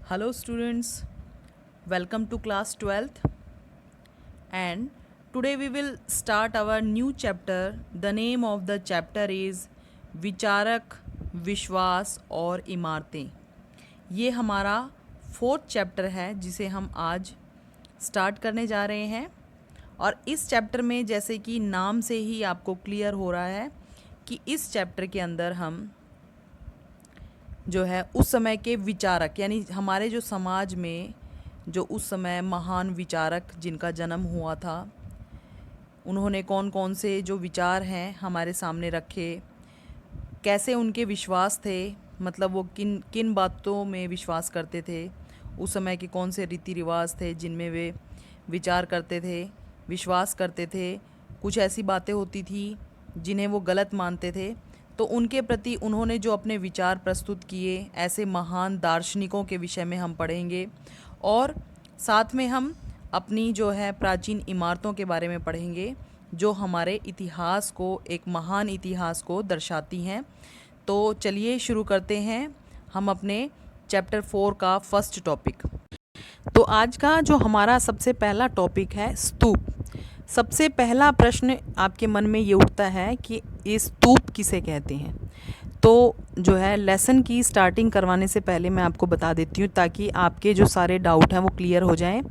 Hello students, welcome to class 12th and today we will start our new chapter. The name of the chapter is विचारक, विश्वास और इमारतें। ये हमारा fourth chapter है जिसे हम आज स्टार्ट करने जा रहे हैं। और इस चैप्टर में जैसे कि नाम से ही आपको क्लियर हो रहा है कि इस चैप्टर के अंदर हम जो है उस समय के विचारक यानी हमारे जो समाज में जो उस समय महान विचारक जिनका जन्म हुआ था, उन्होंने कौन कौन से जो विचार हैं हमारे सामने रखे, कैसे उनके विश्वास थे, मतलब वो किन किन बातों में विश्वास करते थे, उस समय के कौन से रीति रिवाज थे जिनमें वे विचार करते थे, विश्वास करते थे। कुछ ऐसी बातें होती थी जिन्हें वो गलत मानते थे, तो उनके प्रति उन्होंने जो अपने विचार प्रस्तुत किए, ऐसे महान दार्शनिकों के विषय में हम पढ़ेंगे। और साथ में हम अपनी जो है प्राचीन इमारतों के बारे में पढ़ेंगे जो हमारे इतिहास को, एक महान इतिहास को दर्शाती हैं। तो चलिए शुरू करते हैं हम अपने चैप्टर 4 का फर्स्ट टॉपिक। तो आज का जो हमारा सबसे पहला टॉपिक है स्तूप। सबसे पहला प्रश्न आपके मन में ये उठता है कि ये स्तूप किसे कहते हैं। तो जो है लेसन की स्टार्टिंग करवाने से पहले मैं आपको बता देती हूँ ताकि आपके जो सारे डाउट हैं वो क्लियर हो जाएं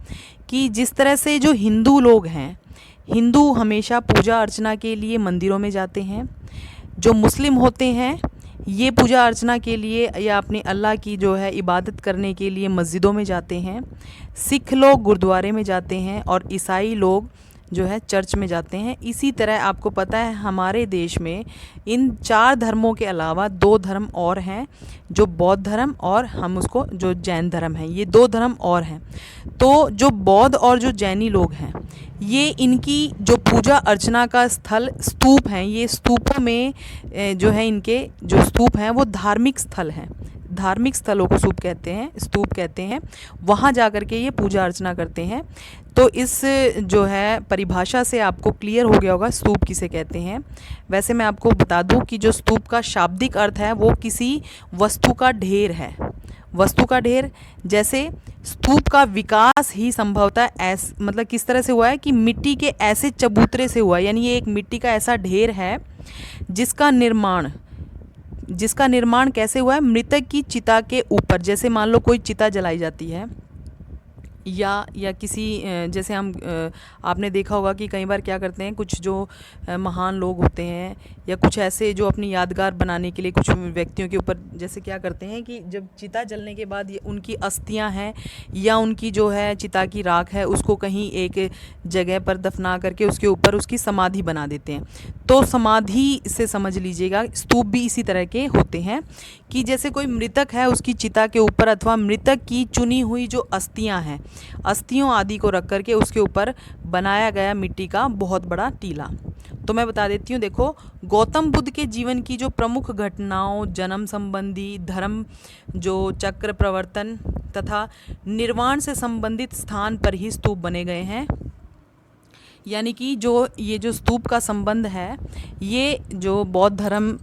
कि जिस तरह से जो हिंदू लोग हैं, हिंदू हमेशा पूजा अर्चना के लिए मंदिरों में जाते हैं। जो मुस्लिम होते हैं ये पूजा अर्चना के लिए या अपने अल्लाह की जो है इबादत करने के लिए मस्जिदों में जाते हैं। सिख लोग गुरुद्वारे में जाते हैं और ईसाई लोग जो है चर्च में जाते हैं। इसी तरह आपको पता है हमारे देश में इन 4 धर्मों के अलावा 2 धर्म और हैं, जो बौद्ध धर्म और हम उसको जो जैन धर्म है, ये 2 धर्म और हैं। तो जो बौद्ध और जो जैनी लोग हैं, ये इनकी जो पूजा अर्चना का स्थल स्तूप हैं। ये स्तूपों में जो है इनके जो स्तूप हैं वो धार्मिक स्थल हैं। धार्मिक स्थलों को स्तूप कहते हैं। वहाँ जा कर के ये पूजा अर्चना करते हैं। तो इस जो है परिभाषा से आपको क्लियर हो गया होगा स्तूप किसे कहते हैं। वैसे मैं आपको बता दूं कि जो स्तूप का शाब्दिक अर्थ है वो किसी वस्तु का ढेर है। वस्तु का ढेर, जैसे स्तूप का विकास ही संभवतः मतलब किस तरह से हुआ है कि मिट्टी के ऐसे चबूतरे से हुआ है। यानी ये एक मिट्टी का ऐसा ढेर है जिसका निर्माण कैसे हुआ है, मृतक की चिता के ऊपर। जैसे मान लो कोई चिता जलाई जाती है या किसी जैसे हम आपने देखा होगा कि कई बार क्या करते हैं कुछ जो महान लोग होते हैं या कुछ ऐसे जो अपनी यादगार बनाने के लिए कुछ व्यक्तियों के ऊपर जैसे क्या करते हैं कि जब चिता जलने के बाद उनकी अस्थियां हैं या उनकी जो है चिता की राख है उसको कहीं एक जगह पर दफना करके उसके ऊपर उसकी समाधि बना देते हैं। तो समाधि से समझ लीजिएगा स्तूप भी इसी तरह के होते हैं कि जैसे कोई मृतक है उसकी चिता के ऊपर अथवा मृतक की चुनी हुई जो अस्थियां हैं, अस्थियों आदि को रख करके उसके ऊपर बनाया गया मिट्टी का बहुत बड़ा टीला। तो मैं बता देती हूँ, देखो गौतम बुद्ध के जीवन की जो प्रमुख घटनाओं, जन्म संबंधी, धर्म जो चक्र प्रवर्तन तथा निर्वाण से संबंधित स्थान पर ही स्तूप बने गए हैं। यानी कि जो ये जो स्तूप का संबंध है, ये जो बौद्ध धर्म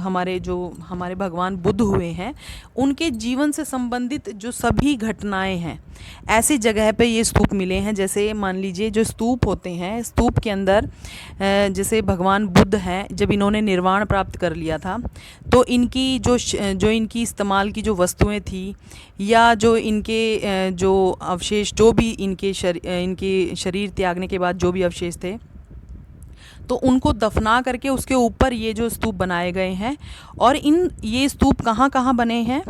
हमारे भगवान बुद्ध हुए हैं उनके जीवन से संबंधित जो सभी घटनाएं हैं ऐसी जगह पे ये स्तूप मिले हैं। जैसे मान लीजिए जो स्तूप होते हैं, स्तूप के अंदर जैसे भगवान बुद्ध हैं, जब इन्होंने निर्वाण प्राप्त कर लिया था तो इनकी जो इनकी इस्तेमाल की जो वस्तुएं थी या जो इनके जो अवशेष, जो भी इनके शरीर त्यागने के बाद जो भी अवशेष थे, तो उनको दफना करके उसके ऊपर ये जो स्तूप बनाए गए हैं। और ये स्तूप कहाँ कहाँ बने हैं,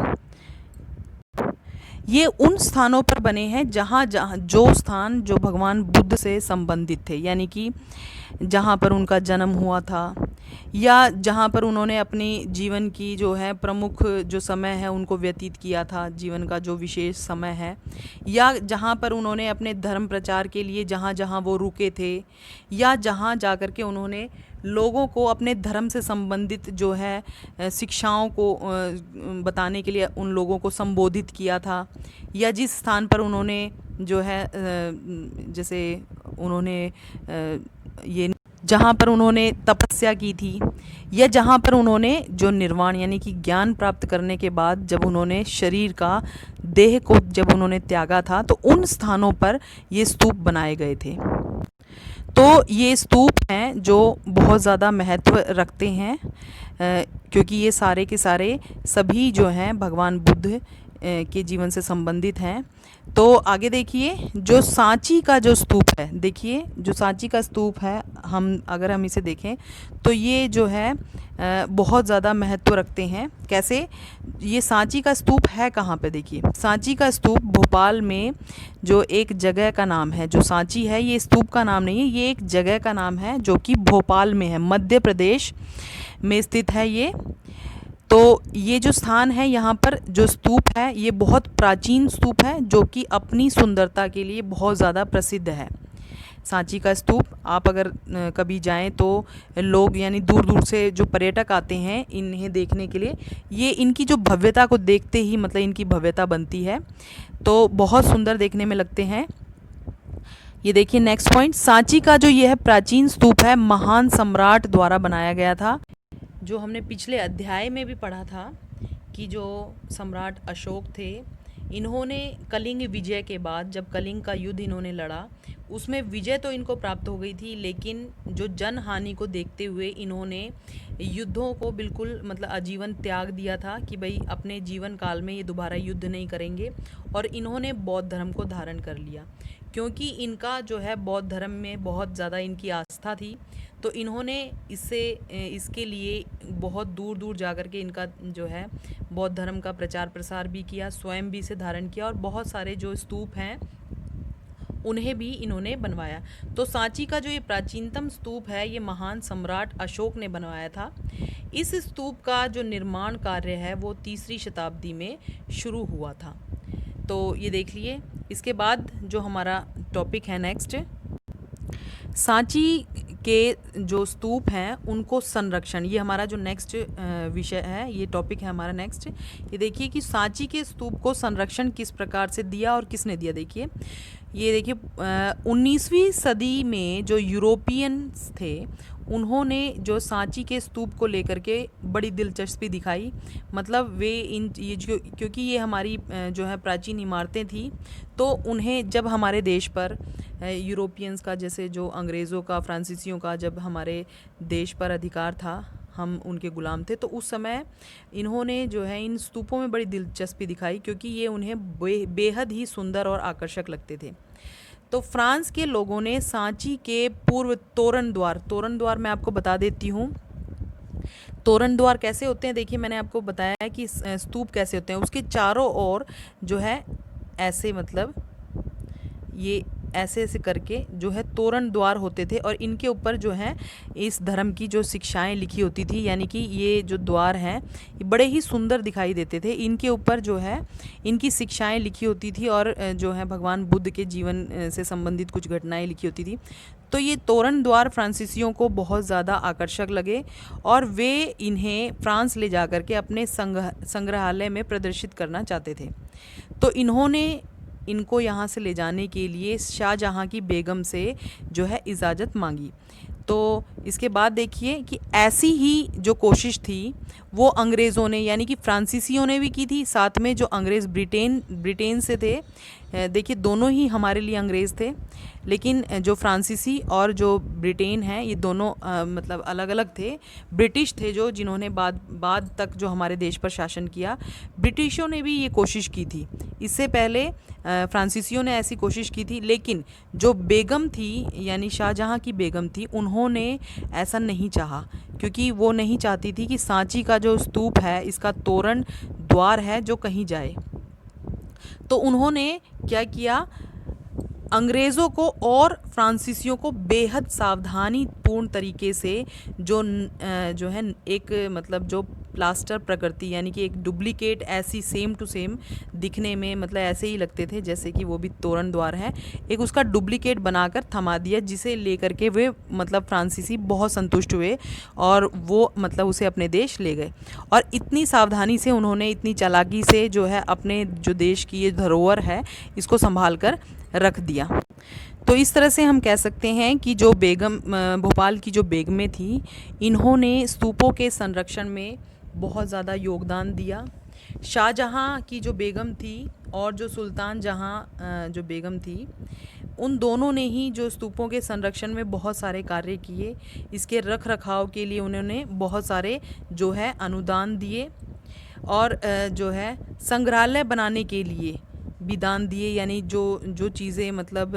ये उन स्थानों पर बने हैं जहाँ जो स्थान जो भगवान बुद्ध से संबंधित थे, यानी कि जहाँ पर उनका जन्म हुआ था या जहाँ पर उन्होंने अपनी जीवन की जो है प्रमुख जो समय है उनको व्यतीत किया था, जीवन का जो विशेष समय है, या जहाँ पर उन्होंने अपने धर्म प्रचार के लिए जहाँ जहाँ वो रुके थे या जहाँ जा कर के उन्होंने लोगों को अपने धर्म से संबंधित जो है शिक्षाओं को बताने के लिए उन लोगों को संबोधित किया था, या जिस स्थान पर उन्होंने जो है जैसे उन्होंने ये जहाँ पर उन्होंने तपस्या की थी, या जहाँ पर उन्होंने जो निर्वाण यानी कि ज्ञान प्राप्त करने के बाद जब उन्होंने शरीर का, देह को जब उन्होंने त्यागा था, तो उन स्थानों पर ये स्तूप बनाए गए थे। तो ये स्तूप हैं जो बहुत ज़्यादा महत्व रखते हैं, क्योंकि ये सारे के सारे सभी जो हैं भगवान बुद्ध के जीवन से संबंधित हैं। तो आगे देखिए, जो सांची का जो स्तूप है, देखिए जो सांची का स्तूप है, अगर हम इसे देखें तो ये जो है बहुत ज़्यादा महत्व रखते हैं। कैसे? ये सांची का स्तूप है कहाँ पे? देखिए, सांची का स्तूप भोपाल में जो एक जगह का नाम है, जो सांची है ये स्तूप का नाम नहीं है, ये एक जगह का नाम है जो कि भोपाल में है, मध्य प्रदेश में स्थित है ये। तो ये जो स्थान है, यहाँ पर जो स्तूप है ये बहुत प्राचीन स्तूप है जो कि अपनी सुंदरता के लिए बहुत ज़्यादा प्रसिद्ध है। सांची का स्तूप आप अगर कभी जाएं तो लोग यानी दूर दूर से जो पर्यटक आते हैं इन्हें देखने के लिए, ये इनकी जो भव्यता को देखते ही मतलब इनकी भव्यता बनती है, तो बहुत सुंदर देखने में लगते हैं। ये देखिए नेक्स्ट पॉइंट, सांची का जो ये है प्राचीन स्तूप है, महान सम्राट द्वारा बनाया गया था। जो हमने पिछले अध्याय में भी पढ़ा था कि जो सम्राट अशोक थे, इन्होंने कलिंग विजय के बाद जब कलिंग का युद्ध इन्होंने लड़ा, उसमें विजय तो इनको प्राप्त हो गई थी, लेकिन जो जन हानि को देखते हुए इन्होंने युद्धों को बिल्कुल मतलब आजीवन त्याग दिया था कि भाई अपने जीवन काल में ये दोबारा युद्ध नहीं करेंगे, और इन्होंने बौद्ध धर्म को धारण कर लिया। क्योंकि इनका जो है बौद्ध धर्म में बहुत ज़्यादा इनकी आस्था थी, तो इन्होंने इसके लिए बहुत दूर दूर जा कर के इनका जो है बौद्ध धर्म का प्रचार प्रसार भी किया, स्वयं भी इसे धारण किया, और बहुत सारे जो स्तूप हैं उन्हें भी इन्होंने बनवाया। तो सांची का जो ये प्राचीनतम स्तूप है, ये महान सम्राट अशोक ने बनवाया था। इस स्तूप का जो निर्माण कार्य है वो 3री शताब्दी में शुरू हुआ था। तो ये देख लिए। इसके बाद जो हमारा टॉपिक है नेक्स्ट, सांची के जो स्तूप हैं उनको संरक्षण, ये हमारा जो नेक्स्ट विषय है, ये टॉपिक है हमारा नेक्स्ट। ये देखिए कि सांची के स्तूप को संरक्षण किस प्रकार से दिया और किसने दिया। देखिए, ये देखिए 19वीं सदी में जो यूरोपियंस थे उन्होंने जो सांची के स्तूप को लेकर के बड़ी दिलचस्पी दिखाई। मतलब वे ये जो, क्योंकि ये हमारी जो है प्राचीन इमारतें थी, तो उन्हें जब हमारे देश पर यूरोपियंस का, जैसे जो अंग्रेज़ों का, फ्रांसीसियों का जब हमारे देश पर अधिकार था, हम उनके ग़ुलाम थे, तो उस समय इन्होंने जो है इन स्तूपों में बड़ी दिलचस्पी दिखाई, क्योंकि ये उन्हें बेहद ही सुंदर और आकर्षक लगते थे। तो फ्रांस के लोगों ने सांची के पूर्व तोरण द्वार मैं आपको बता देती हूँ। तोरण द्वार कैसे होते हैं, देखिए मैंने आपको बताया है कि स्तूप कैसे होते हैं। उसके चारों ओर जो है ऐसे, मतलब ये ऐसे ऐसे करके जो है तोरण द्वार होते थे, और इनके ऊपर जो है इस धर्म की जो शिक्षाएं लिखी होती थी, यानी कि ये जो द्वार हैं ये बड़े ही सुंदर दिखाई देते थे। इनके ऊपर जो है इनकी शिक्षाएं लिखी होती थी, और जो है भगवान बुद्ध के जीवन से संबंधित कुछ घटनाएं लिखी होती थी। तो ये तोरण द्वार फ्रांसीसियों को बहुत ज़्यादा आकर्षक लगे, और वे इन्हें फ्रांस ले जा कर के अपने संग्रहालय में प्रदर्शित करना चाहते थे। तो इन्होंने इनको यहाँ से ले जाने के लिए शाहजहाँ की बेगम से जो है इजाज़त मांगी। तो इसके बाद देखिए कि ऐसी ही जो कोशिश थी वो अंग्रेज़ों ने, यानी कि फ्रांसीसियों ने भी की थी, साथ में जो अंग्रेज़ ब्रिटेन से थे। देखिए दोनों ही हमारे लिए अंग्रेज़ थे, लेकिन जो फ्रांसीसी और जो ब्रिटेन हैं ये दोनों मतलब अलग अलग थे। ब्रिटिश थे जो, जिन्होंने बाद तक जो हमारे देश पर शासन किया। ब्रिटिशों ने भी ये कोशिश की थी, इससे पहले फ्रांसीसियों ने ऐसी कोशिश की थी, लेकिन जो बेगम थी यानी शाहजहाँ की बेगम थी, उन्होंने ऐसा नहीं चाहा, क्योंकि वो नहीं चाहती थी कि सांची का जो स्तूप है इसका तोरण द्वार है जो कहीं जाए। तो उन्होंने क्या किया, अंग्रेज़ों को और फ्रांसीसियों को बेहद सावधानी पूर्ण तरीके से जो है एक मतलब जो प्लास्टर प्रकृति, यानी कि एक डुप्लीकेट ऐसी सेम टू सेम दिखने में, मतलब ऐसे ही लगते थे जैसे कि वो भी तोरण द्वार है, एक उसका डुप्लीकेट बनाकर थमा दिया, जिसे लेकर के वे मतलब फ्रांसीसी बहुत संतुष्ट हुए और वो मतलब उसे अपने देश ले गए। और इतनी सावधानी से उन्होंने, इतनी चालाकी से जो है अपने जो देश की ये धरोहर है इसको संभाल कर रख दिया। तो इस तरह से हम कह सकते हैं कि जो बेगम भोपाल की जो बेगमें थी, इन्होंने स्तूपों के संरक्षण में बहुत ज़्यादा योगदान दिया। शाहजहाँ की जो बेगम थी और जो सुल्तान जहाँ जो बेगम थी, उन दोनों ने ही जो स्तूपों के संरक्षण में बहुत सारे कार्य किए। इसके रख रखाव के लिए उन्होंने बहुत सारे जो है अनुदान दिए और जो है संग्रहालय बनाने के लिए भी दान दिए। यानी जो जो चीज़ें मतलब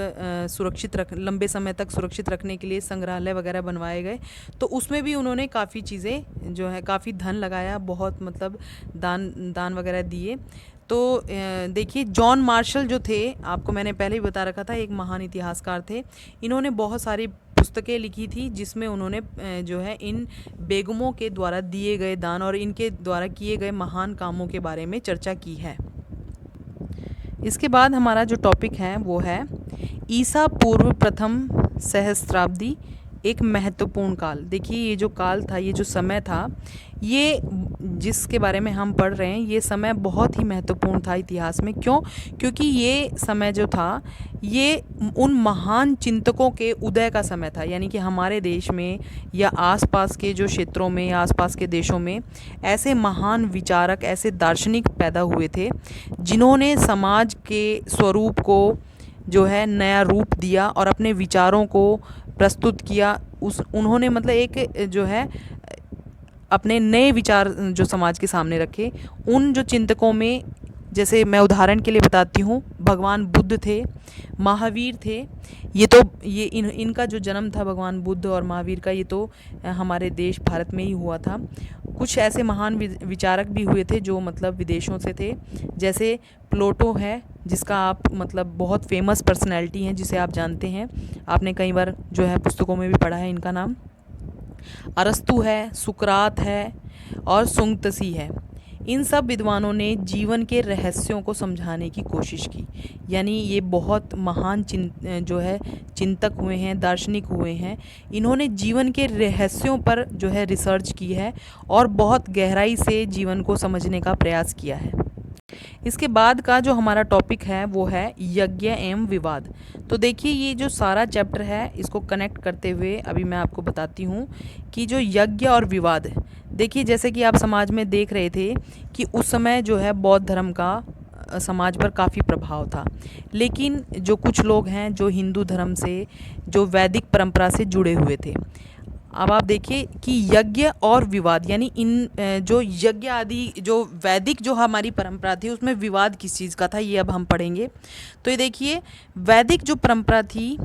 सुरक्षित रख लंबे समय तक सुरक्षित रखने के लिए संग्रहालय वगैरह बनवाए गए, तो उसमें भी उन्होंने काफ़ी चीज़ें जो है काफ़ी धन लगाया, बहुत मतलब दान दान वगैरह दिए। तो देखिए जॉन मार्शल जो थे, आपको मैंने पहले ही बता रखा था, एक महान इतिहासकार थे। इन्होंने बहुत सारी पुस्तकें लिखी थी जिसमें उन्होंने जो है इन बेगमों के द्वारा दिए गए दान और इनके द्वारा किए गए महान कामों के बारे में चर्चा की है। इसके बाद हमारा जो टॉपिक है वो है ईसा पूर्व प्रथम सहस्त्राब्दी, एक महत्वपूर्ण काल। देखिए ये जो काल था, ये जो समय था, ये जिसके बारे में हम पढ़ रहे हैं, ये समय बहुत ही महत्वपूर्ण था इतिहास में। क्यों? क्योंकि ये समय जो था, ये उन महान चिंतकों के उदय का समय था। यानी कि हमारे देश में या आसपास के जो क्षेत्रों में या आसपास के देशों में ऐसे महान विचारक, ऐसे दार्शनिक पैदा हुए थे जिन्होंने समाज के स्वरूप को जो है नया रूप दिया और अपने विचारों को प्रस्तुत किया। उन्होंने मतलब एक जो है अपने नए विचार जो समाज के सामने रखे। उन जो चिंतकों में, जैसे मैं उदाहरण के लिए बताती हूँ, भगवान बुद्ध थे, महावीर थे। ये इनका जो जन्म था भगवान बुद्ध और महावीर का, ये तो हमारे देश भारत में ही हुआ था। कुछ ऐसे महान विचारक भी हुए थे जो मतलब विदेशों से थे, जैसे प्लेटो है, जिसका आप मतलब बहुत फेमस पर्सनैलिटी हैं, जिसे आप जानते हैं, आपने कई बार जो है पुस्तकों में भी पढ़ा है इनका नाम। अरस्तु है, सुकरात है और सुंगतसी है। इन सब विद्वानों ने जीवन के रहस्यों को समझाने की कोशिश की। यानी ये बहुत महान जो है चिंतक हुए हैं, दार्शनिक हुए हैं। इन्होंने जीवन के रहस्यों पर जो है रिसर्च की है और बहुत गहराई से जीवन को समझने का प्रयास किया है। इसके बाद का जो हमारा टॉपिक है वो है यज्ञ एवं विवाद। तो देखिए ये जो सारा चैप्टर है, इसको कनेक्ट करते हुए अभी मैं आपको बताती हूँ कि जो यज्ञ और विवाद, देखिए जैसे कि आप समाज में देख रहे थे कि उस समय जो है बौद्ध धर्म का समाज पर काफ़ी प्रभाव था। लेकिन जो कुछ लोग हैं जो हिंदू धर्म से, जो वैदिक परंपरा से जुड़े हुए थे। अब आप देखिए कि यज्ञ और विवाद, यानी इन जो यज्ञ आदि जो वैदिक जो हमारी परंपरा थी, उसमें विवाद किस चीज़ का था, ये अब हम पढ़ेंगे। तो ये देखिए, वैदिक जो परंपरा थी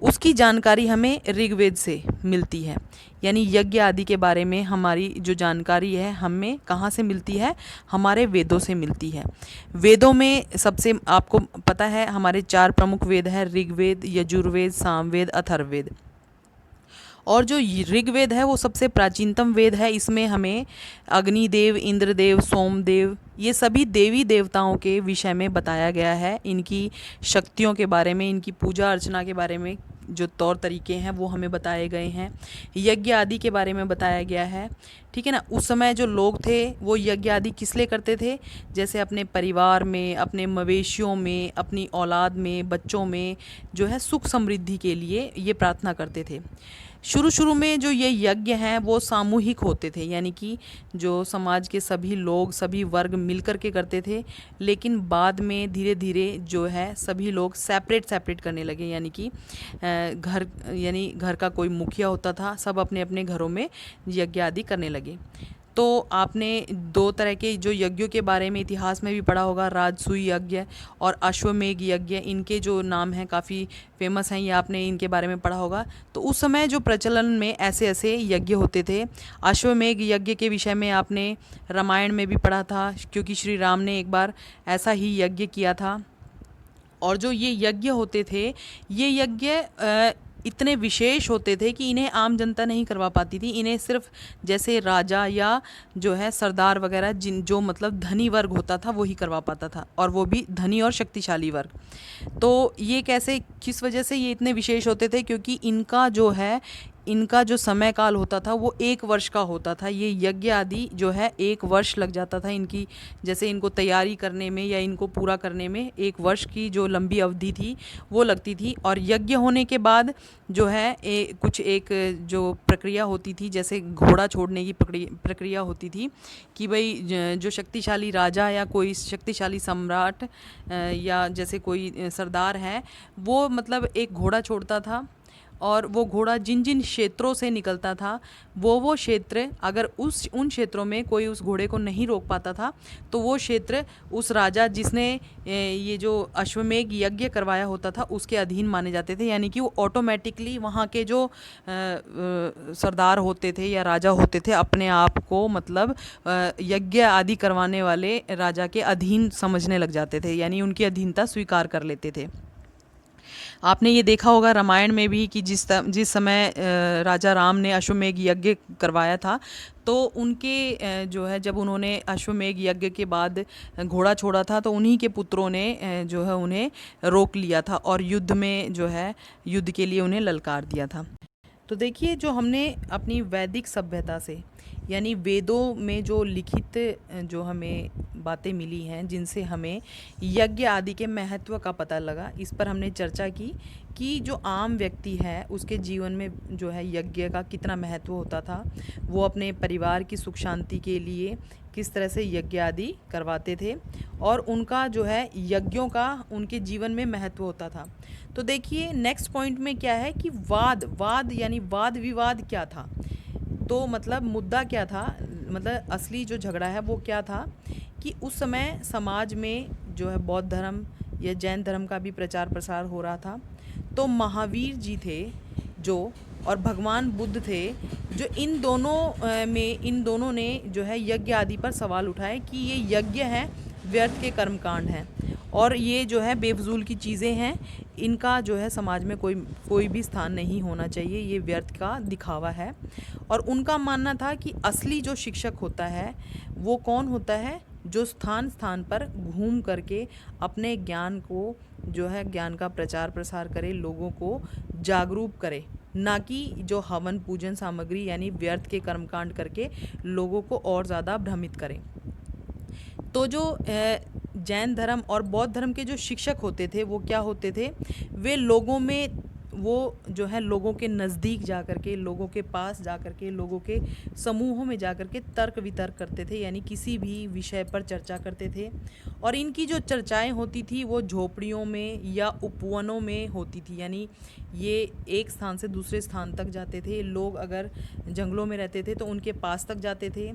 उसकी जानकारी हमें ऋग्वेद से मिलती है। यानी यज्ञ आदि के बारे में हमारी जो जानकारी है हमें कहाँ से मिलती है? हमारे वेदों से मिलती है। वेदों में सबसे आपको पता है हमारे 4 प्रमुख वेद हैं, ऋग्वेद, यजुर्वेद, सामवेद, अथर्ववेद। और जो ऋग्वेद है वो सबसे प्राचीनतम वेद है। इसमें हमें अग्निदेव, इंद्रदेव, सोमदेव, ये सभी देवी देवताओं के विषय में बताया गया है। इनकी शक्तियों के बारे में, इनकी पूजा अर्चना के बारे में जो तौर तरीके हैं वो हमें बताए गए हैं। यज्ञ आदि के बारे में बताया गया है, ठीक है ना। उस समय जो लोग थे वो यज्ञ आदि किस लिए करते थे? जैसे अपने परिवार में, अपने मवेशियों में, अपनी औलाद में, बच्चों में जो है सुख समृद्धि के लिए ये प्रार्थना करते थे। शुरू में जो ये यज्ञ हैं वो सामूहिक होते थे, यानी कि जो समाज के सभी लोग, सभी वर्ग मिल कर के करते थे। लेकिन बाद में धीरे धीरे जो है सभी लोग सेपरेट करने लगे। यानी कि घर का कोई मुखिया होता था, सब अपने अपने घरों में यज्ञ आदि करने लगे। तो आपने 2 तरह के जो यज्ञों के बारे में इतिहास में भी पढ़ा होगा, राजसूय यज्ञ और अश्वमेध यज्ञ। इनके जो नाम हैं काफ़ी फेमस हैं, ये आपने इनके बारे में पढ़ा होगा। तो उस समय जो प्रचलन में ऐसे ऐसे यज्ञ होते थे। अश्वमेध यज्ञ के विषय में आपने रामायण में भी पढ़ा था, क्योंकि श्री राम ने एक बार ऐसा ही यज्ञ किया था। और जो ये यज्ञ होते थे, ये यज्ञ इतने विशेष होते थे कि इन्हें आम जनता नहीं करवा पाती थी। इन्हें सिर्फ जैसे राजा या जो है सरदार वगैरह जो मतलब धनी वर्ग होता था वही करवा पाता था, और वो भी धनी और शक्तिशाली वर्ग। तो ये कैसे, किस वजह से ये इतने विशेष होते थे? क्योंकि इनका जो है इनका जो समय काल होता था वो 1 वर्ष का होता था। ये यज्ञ आदि जो है 1 वर्ष लग जाता था इनकी, जैसे इनको तैयारी करने में या इनको पूरा करने में 1 वर्ष की जो लंबी अवधि थी वो लगती थी। और यज्ञ होने के बाद जो है कुछ एक जो प्रक्रिया होती थी, जैसे घोड़ा छोड़ने की प्रक्रिया होती थी कि भाई जो शक्तिशाली राजा या कोई शक्तिशाली सम्राट या जैसे कोई सरदार है, वो मतलब एक घोड़ा छोड़ता था और वो घोड़ा जिन जिन क्षेत्रों से निकलता था वो क्षेत्र अगर उन क्षेत्रों में कोई उस घोड़े को नहीं रोक पाता था तो वो क्षेत्र उस राजा जिसने ये जो अश्वमेध यज्ञ करवाया होता था उसके अधीन माने जाते थे। यानी कि वो ऑटोमेटिकली वहाँ के जो सरदार होते थे या राजा होते थे अपने आप को मतलब यज्ञ आदि करवाने वाले राजा के अधीन समझने लग जाते थे, यानी उनकी अधीनता स्वीकार कर लेते थे। आपने ये देखा होगा रामायण में भी कि जिस समय राजा राम ने अश्वमेध यज्ञ करवाया था तो उनके जो है जब उन्होंने अश्वमेध यज्ञ के बाद घोड़ा छोड़ा था तो उन्हीं के पुत्रों ने जो है उन्हें रोक लिया था और युद्ध में जो है युद्ध के लिए उन्हें ललकार दिया था। तो देखिए, जो हमने अपनी वैदिक सभ्यता से यानी वेदों में जो लिखित जो हमें बातें मिली हैं जिनसे हमें यज्ञ आदि के महत्व का पता लगा, इस पर हमने चर्चा की कि जो आम व्यक्ति है उसके जीवन में जो है यज्ञ का कितना महत्व होता था, वो अपने परिवार की सुख शांति के लिए किस तरह से यज्ञ आदि करवाते थे और उनका जो है यज्ञों का उनके जीवन में महत्व होता था। तो देखिए नेक्स्ट पॉइंट में क्या है कि वाद यानी वाद विवाद क्या था, तो मतलब मुद्दा क्या था, मतलब असली जो झगड़ा है वो क्या था कि उस समय समाज में जो है बौद्ध धर्म या जैन धर्म का भी प्रचार प्रसार हो रहा था। तो महावीर जी थे जो और भगवान बुद्ध थे जो इन दोनों ने जो है यज्ञ आदि पर सवाल उठाए कि ये यज्ञ है व्यर्थ के कर्मकांड हैं और ये जो है बेफजूल की चीज़ें हैं, इनका जो है समाज में कोई भी स्थान नहीं होना चाहिए, ये व्यर्थ का दिखावा है। और उनका मानना था कि असली जो शिक्षक होता है वो कौन होता है, जो स्थान स्थान पर घूम करके अपने ज्ञान को जो है ज्ञान का प्रचार प्रसार करे, लोगों को जागरूक करे, ना कि जो हवन पूजन सामग्री यानी व्यर्थ के कर्मकांड करके लोगों को और ज़्यादा भ्रमित करें। तो जो जैन धर्म और बौद्ध धर्म के जो शिक्षक होते थे वो क्या होते थे, वे लोगों में वो जो है लोगों के नज़दीक जा कर के, लोगों के पास जा कर के, लोगों के समूहों में जा कर के तर्क वितर्क करते थे, यानी किसी भी विषय पर चर्चा करते थे। और इनकी जो चर्चाएं होती थी वो झोपड़ियों में या उपवनों में होती थी, यानी ये एक स्थान से दूसरे स्थान तक जाते थे। लोग अगर जंगलों में रहते थे तो उनके पास तक जाते थे,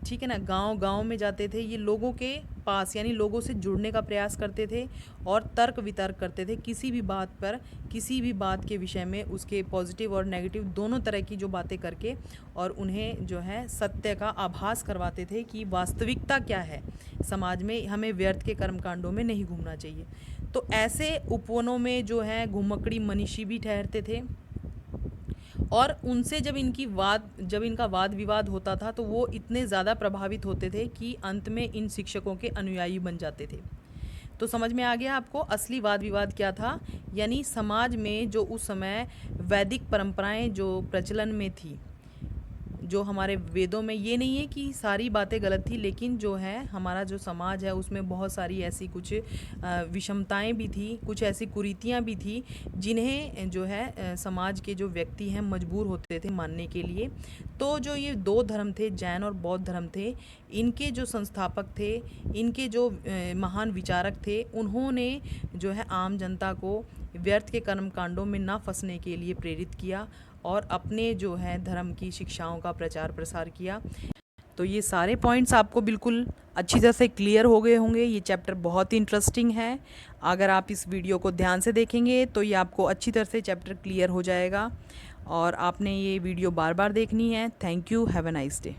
ठीक है ना, गांव गांव में जाते थे, ये लोगों के पास यानी लोगों से जुड़ने का प्रयास करते थे और तर्क वितर्क करते थे किसी भी बात पर, किसी भी बात के विषय में उसके पॉजिटिव और नेगेटिव दोनों तरह की जो बातें करके और उन्हें जो है सत्य का आभास करवाते थे कि वास्तविकता क्या है समाज में, हमें व्यर्थ के कर्मकांडों में नहीं घूमना चाहिए। तो ऐसे उपवनों में जो है घुमक्कड़ी मनीषी भी ठहरते थे और उनसे जब इनका वाद विवाद होता था तो वो इतने ज़्यादा प्रभावित होते थे कि अंत में इन शिक्षकों के अनुयायी बन जाते थे। तो समझ में आ गया आपको असली वाद विवाद क्या था, यानी समाज में जो उस समय वैदिक परंपराएं जो प्रचलन में थी, जो हमारे वेदों में, ये नहीं है कि सारी बातें गलत थी, लेकिन जो है हमारा जो समाज है उसमें बहुत सारी ऐसी कुछ विषमताएं भी थी, कुछ ऐसी कुरीतियां भी थी जिन्हें जो है समाज के जो व्यक्ति हैं मजबूर होते थे मानने के लिए। तो जो ये दो धर्म थे, जैन और बौद्ध धर्म थे, इनके जो संस्थापक थे, इनके जो महान विचारक थे, उन्होंने जो है आम जनता को व्यर्थ के कर्मकांडों में ना फंसने के लिए प्रेरित किया और अपने जो है धर्म की शिक्षाओं का प्रचार प्रसार किया। तो ये सारे पॉइंट्स आपको बिल्कुल अच्छी तरह से क्लियर हो गए होंगे। ये चैप्टर बहुत ही इंटरेस्टिंग है, अगर आप इस वीडियो को ध्यान से देखेंगे तो ये आपको अच्छी तरह से चैप्टर क्लियर हो जाएगा और आपने ये वीडियो बार बार देखनी है। Thank you, have a nice day.